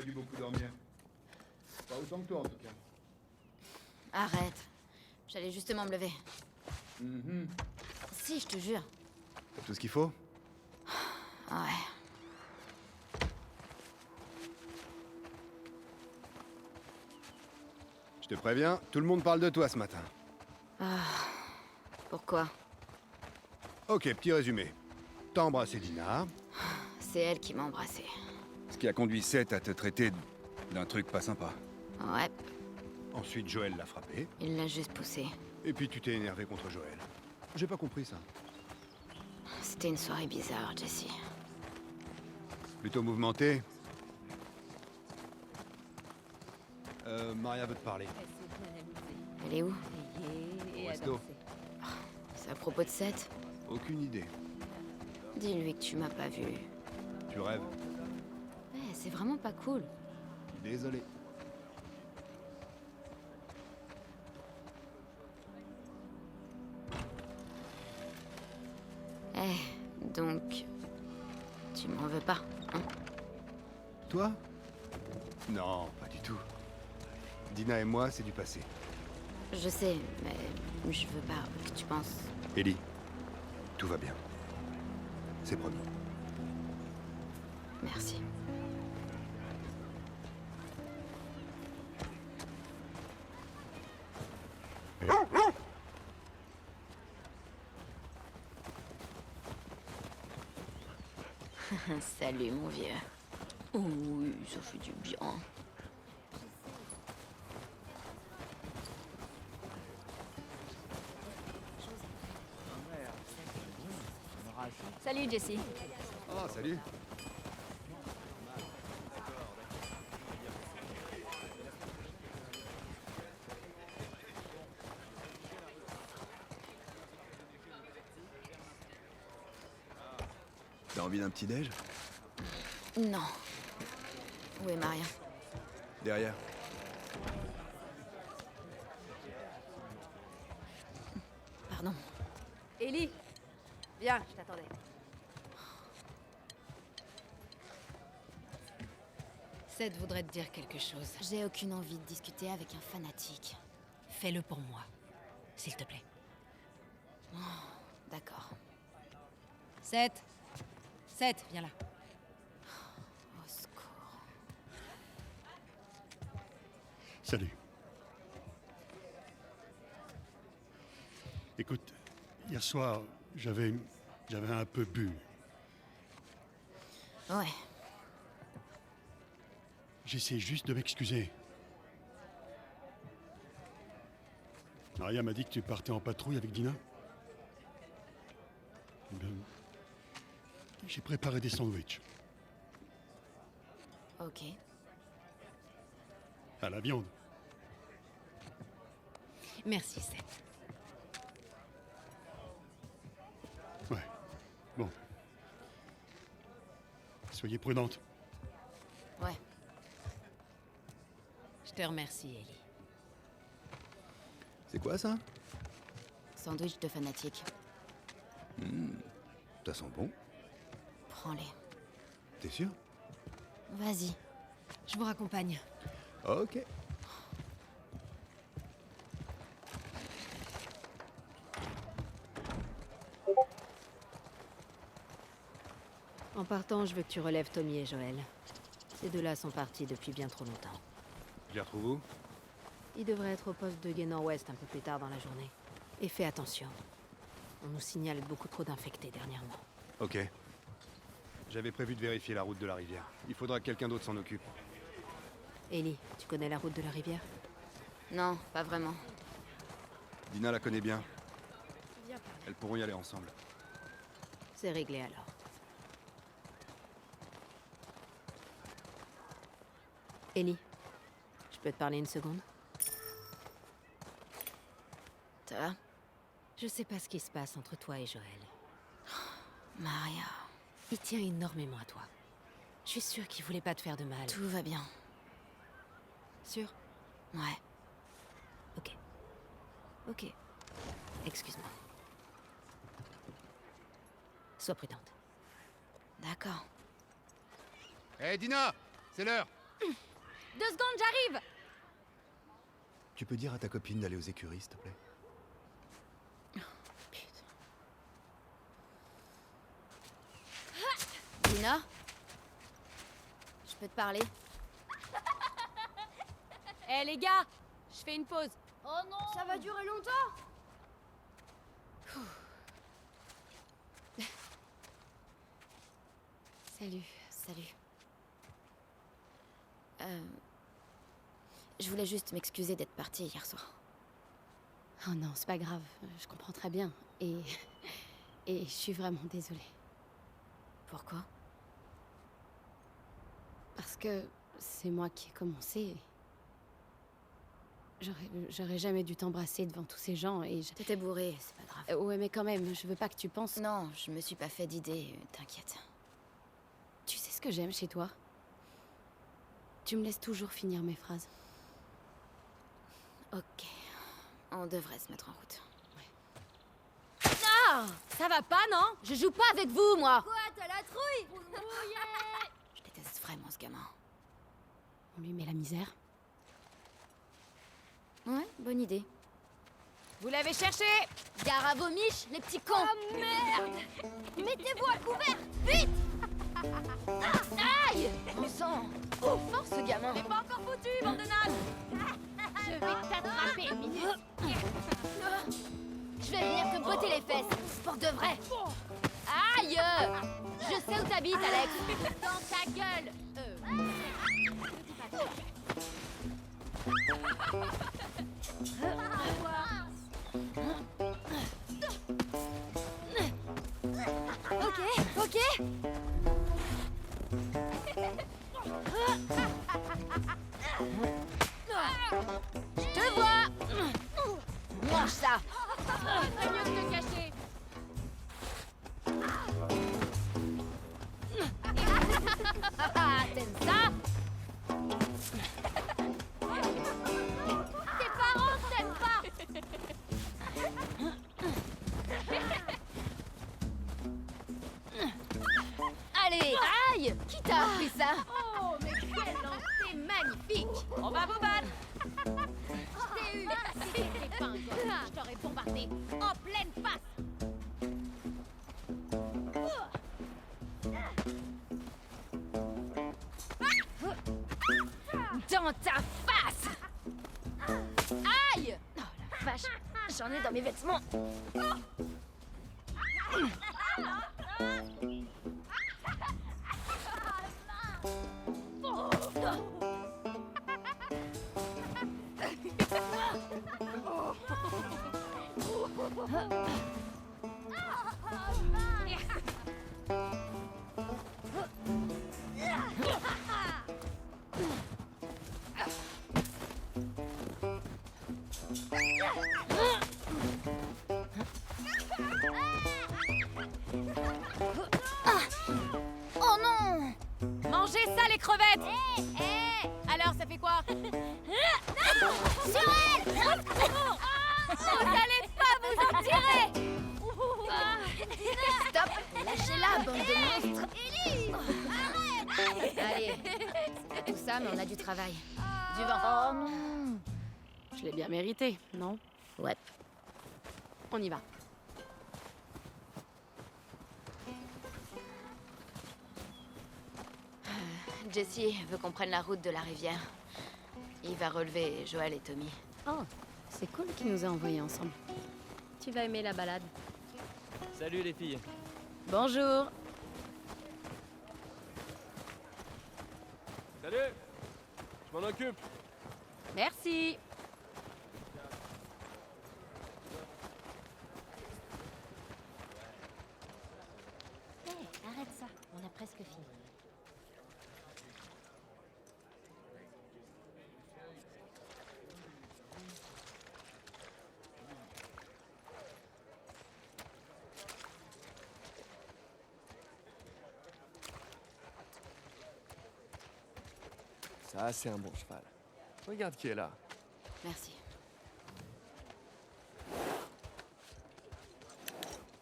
pas dû beaucoup dormir. Pas autant que toi, en tout cas. Arrête. J'allais justement me lever. Mhm. Si, je te jure. T'as tout ce qu'il faut? Ouais. Je te préviens, tout le monde parle de toi ce matin. Pourquoi? Ok, petit résumé. T'as embrassé Dina, C'est elle qui m'a embrassé. ce qui a conduit Seth à te traiter d'un truc pas sympa. Ouais, Ensuite, Joël l'a frappé, il l'a juste poussé. et puis tu t'es énervé contre Joël. J'ai pas compris ça. C'était une soirée bizarre, Jesse. Plutôt mouvementé. Maria veut te parler. Elle est où? Au resto. C'est à propos de Seth? Aucune idée. Dis-lui que tu m'as pas vu. Tu rêves. Ouais, c'est vraiment pas cool. Désolé. Donc... Tu m'en veux pas, hein? Toi? Non, pas du tout. Dina et moi, c'est du passé. Je sais, mais je veux pas que tu penses... Ellie, tout va bien. C'est promis. Merci. Salut, mon vieux. Oh oui, ça fait du bien. Salut Jessie. Ah, salut. T'as envie d'un petit déj? Non. Où est Maria? Derrière. Pardon. Ellie, viens, je t'attendais. Seth voudrait te dire quelque chose. J'ai aucune envie de discuter avec un fanatique. Fais-le pour moi, s'il te plaît. D'accord. Seth! Seth, viens là. Au secours. Salut. Écoute, hier soir, j'avais un peu bu. Ouais. J'essaie juste de m'excuser. Maria m'a dit que tu partais en patrouille avec Dina. Eh bien, j'ai préparé des sandwichs. Ok. À la viande. Merci, Seth. Ouais. Bon. Soyez prudente. Ouais. Je te remercie, Ellie. C'est quoi ça? Sandwich de fanatique. Ça sent bon. Prends-les. T'es sûr? Vas-y. Je vous raccompagne. Ok. En partant, je veux que tu relèves Tommy et Joël. Ces deux-là sont partis depuis bien trop longtemps. Je les retrouve où? Ils devraient être au poste de Guénan Ouest un peu plus tard dans la journée. Et fais attention. On nous signale beaucoup trop d'infectés dernièrement. Ok. J'avais prévu de vérifier la route de la rivière. Il faudra que quelqu'un d'autre s'en occupe. Ellie, tu connais la route de la rivière? Non, pas vraiment. Dina la connaît bien. Elles pourront y aller ensemble. C'est réglé alors. Ellie, je peux te parler une seconde? Ça va? Je sais pas ce qui se passe entre toi et Joël. Maria. Il tient énormément à toi. Je suis sûre qu'il voulait pas te faire de mal. Tout va bien. Sûr? Ouais. Ok. Ok. Excuse-moi. Sois prudente. D'accord. Hé, Dina! C'est l'heure! 2 secondes, j'arrive. Tu peux dire à ta copine d'aller aux écuries, s'il te plaît? Dina? Je peux te parler? Eh les gars, je fais une pause. Oh non! Ça va durer longtemps? Salut, salut. Je voulais juste m'excuser d'être partie hier soir. Oh non, c'est pas grave. Je comprends très bien. Et je suis vraiment désolée. Pourquoi? Parce que c'est moi qui ai commencé. J'aurais jamais dû t'embrasser devant tous ces gens et je... T'étais bourrée, c'est pas grave. Ouais, mais quand même, je veux pas que tu penses... Non, je me suis pas fait d'idée, t'inquiète. Tu sais ce que j'aime chez toi? Tu me laisses toujours finir mes phrases. Ok, on devrait se mettre en route. Ah! Ça va pas, non? Je joue pas avec vous, moi. Quoi, t'as la trouille? Je déteste vraiment ce gamin. On lui met la misère. Ouais, bonne idée. Vous l'avez cherché? Gare à vos miches, les petits cons! Oh merde! Mettez-vous à couvert, vite! Aïe! On sent... Oh, fort ce gamin! C'est pas encore foutu, bande de nazes! Je vais t'attraper, minute! Je vais venir te botter les fesses, pour de vrai! Aïe! Je sais où t'habites, Alex! Dans ta gueule! Ok, ok! Je te vois! Mange ça! C'est mieux de te cacher. T'aimes ça? Tes parents t'aiment pas! Allez! Aïe! Qui t'a appris ça? Oh, mais quel lancer magnifique! On va vous battre! Je t'ai eu! T'es pas un gosse, je t'aurais bombardé en pleine face! Dans ta face! Aïe! Oh la vache! J'en ai dans mes vêtements! Oh non! Mangez ça, les crevettes! Alors, ça fait quoi? Sur elle! Vous allez pas vous en tirer! Stop! Lâchez-la, bande de monstres! Ellie! Allez, c'était tout ça, mais on a du travail. Du vent. Oh non! Je l'ai bien mérité, non? Ouais. On y va. Jessie veut qu'on prenne la route de la rivière. Il va relever Joël et Tommy. Oh, c'est cool qu'ils nous aient envoyés ensemble. Tu vas aimer la balade. Salut les filles. Bonjour. Salut. Je m'en occupe. Merci! Arrête ça, on a presque fini. Ça, c'est un bon cheval. Regarde qui est là. Merci.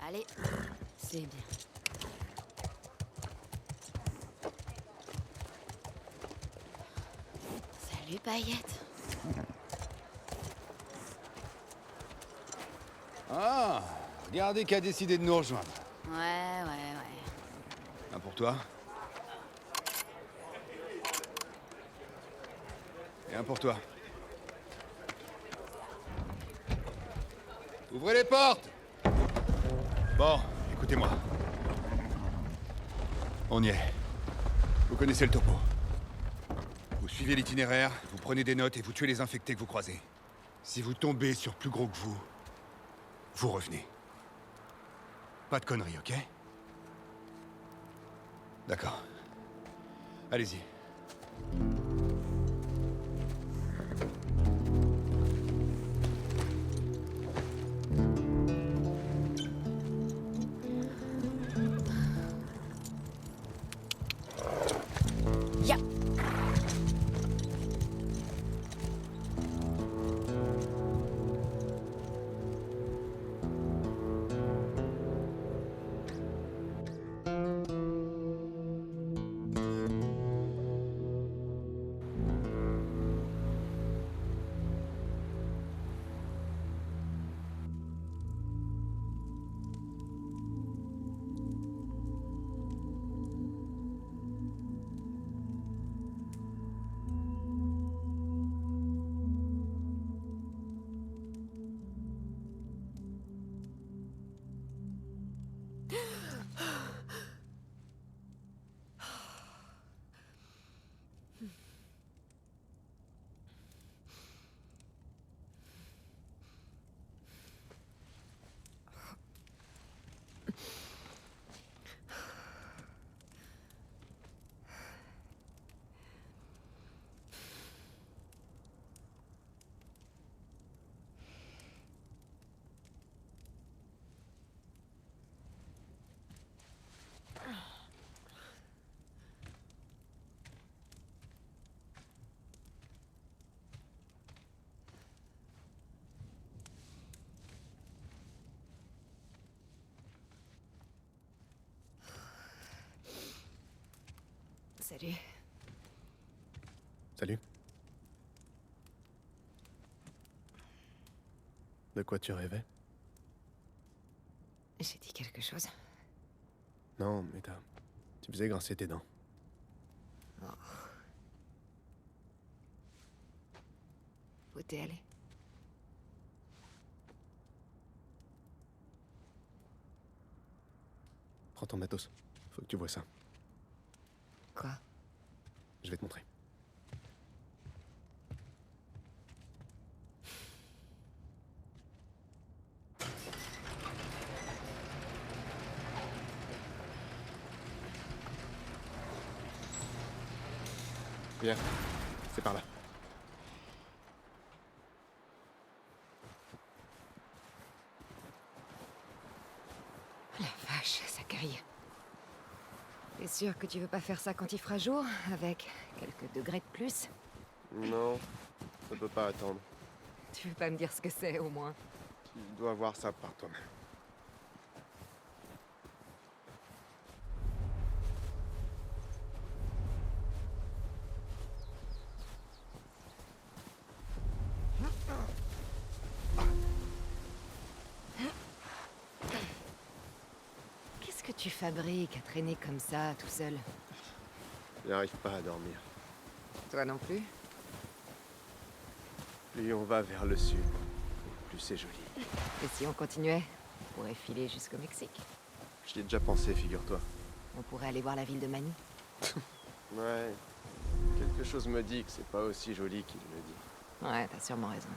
Allez, C'est bien. Salut, paillette. Ah, regardez qui a décidé de nous rejoindre. Ouais. Un pour toi. Et un pour toi. Ouvrez les portes! Bon, écoutez-moi. On y est. Vous connaissez le topo. Vous suivez l'itinéraire, vous prenez des notes et vous tuez les infectés que vous croisez. Si vous tombez sur plus gros que vous revenez. Pas de conneries, ok? D'accord. Allez-y. Salut. Salut. De quoi tu rêvais? J'ai dit quelque chose. Non, mais tu faisais grincer tes dents. Où t'es allé? Prends ton matos. Faut que tu vois ça. Quoi? Je vais te montrer. Viens, c'est par là. La vache, ça caille. T'es sûr que tu veux pas faire ça quand il fera jour, avec quelques degrés de plus? Non, ça peut pas attendre. Tu veux pas me dire ce que c'est, au moins? Tu dois voir ça par toi-même. Qu'est-ce que tu fabriques à traîner comme ça, tout seul? J'arrive pas à dormir. Toi non plus? Plus on va vers le sud, plus c'est joli. Et si on continuait, on pourrait filer jusqu'au Mexique. J'y ai déjà pensé, figure-toi. On pourrait aller voir la ville de Manny. Ouais. Quelque chose me dit que c'est pas aussi joli qu'il le dit. Ouais, t'as sûrement raison.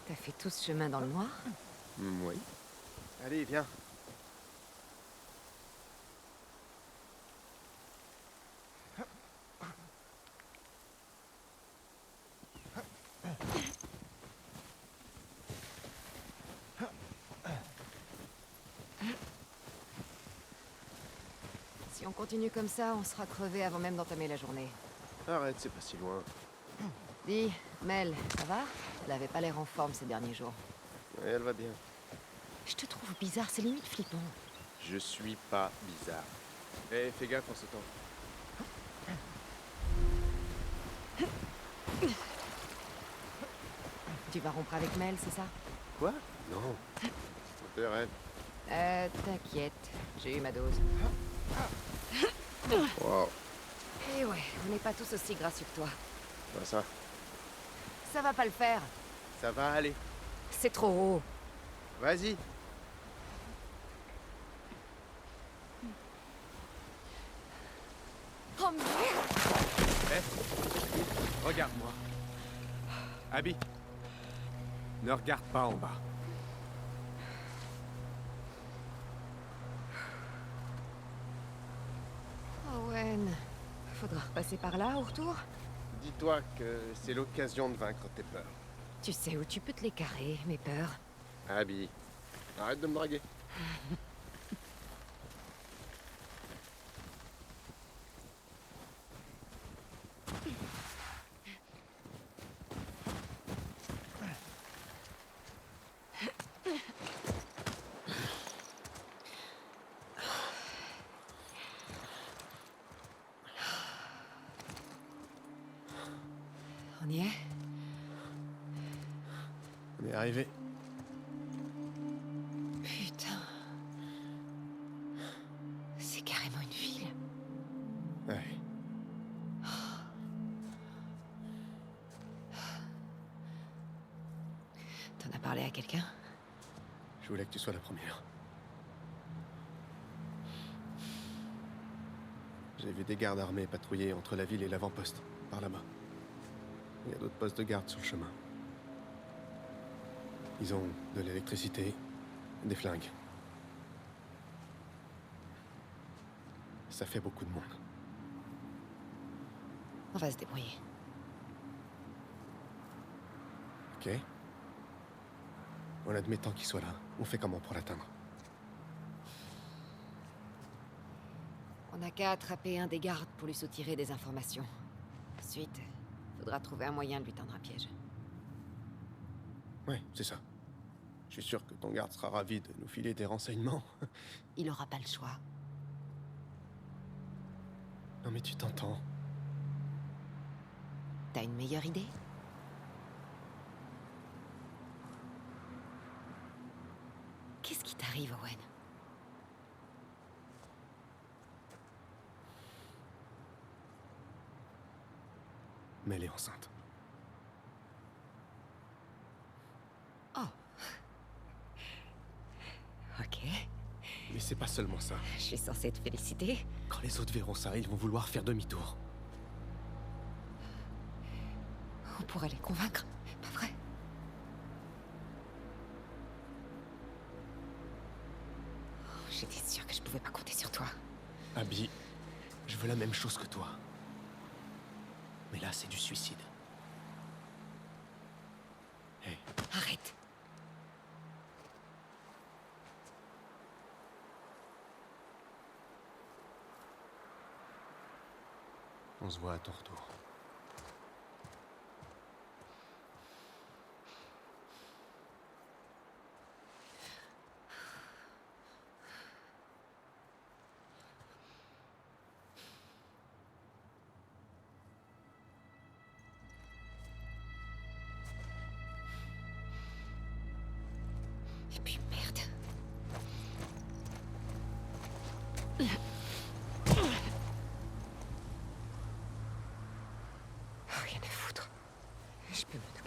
T'as fait tout ce chemin dans le noir? Oui. Allez, viens. Si on continue comme ça, on sera crevé avant même d'entamer la journée. Arrête, c'est pas si loin. Dis, Mel, ça va? Elle avait pas l'air en forme ces derniers jours. Ouais, elle va bien. Je te trouve bizarre, c'est limite flippant. Je suis pas bizarre. Eh, fais gaffe en ce temps. Tu vas rompre avec Mel, c'est ça? Quoi? Non. C'est tes rêves. T'inquiète, j'ai eu ma dose. Wow. Et ouais, on n'est pas tous aussi gracieux que toi. Bah ça. Ça va pas le faire. Ça va aller. C'est trop haut. Vas-y. Oh merde! Regarde-moi. Abby. Ne regarde pas en bas. Owen, faudra repasser par là au retour? Dis-toi que c'est l'occasion de vaincre tes peurs. Tu sais où tu peux te les carrer, mes peurs. Abby, arrête de me draguer. On y est? On est arrivé. Putain. C'est carrément une ville. Ouais. T'en as parlé à quelqu'un? Je voulais que tu sois la première. J'ai vu des gardes armés patrouiller entre la ville et l'avant-poste, par là-bas. Il y a d'autres postes de garde sur le chemin. Ils ont de l'électricité, des flingues. Ça fait beaucoup de monde. On va se débrouiller. Ok? En admettant qu'il soit là, on fait comment pour l'atteindre? On n'a qu'à attraper un des gardes pour lui soutirer des informations. Ensuite, faudra trouver un moyen de lui tendre un piège. Ouais, c'est ça. Je suis sûr que ton garde sera ravi de nous filer des renseignements. Il aura pas le choix. Non mais tu t'entends. T'as une meilleure idée? Qu'est-ce qui t'arrive, Owen? Mais elle est enceinte. Oh. Ok. Mais c'est pas seulement ça. Je suis censée te féliciter. Quand les autres verront ça, ils vont vouloir faire demi-tour. On pourrait les convaincre, pas vrai? Oh, j'étais sûre que je pouvais pas compter sur toi. Abby, je veux la même chose que toi. Mais là, c'est du suicide. Hé, Arrête. on se voit à ton retour. Et puis merde. Rien à foutre. Je peux me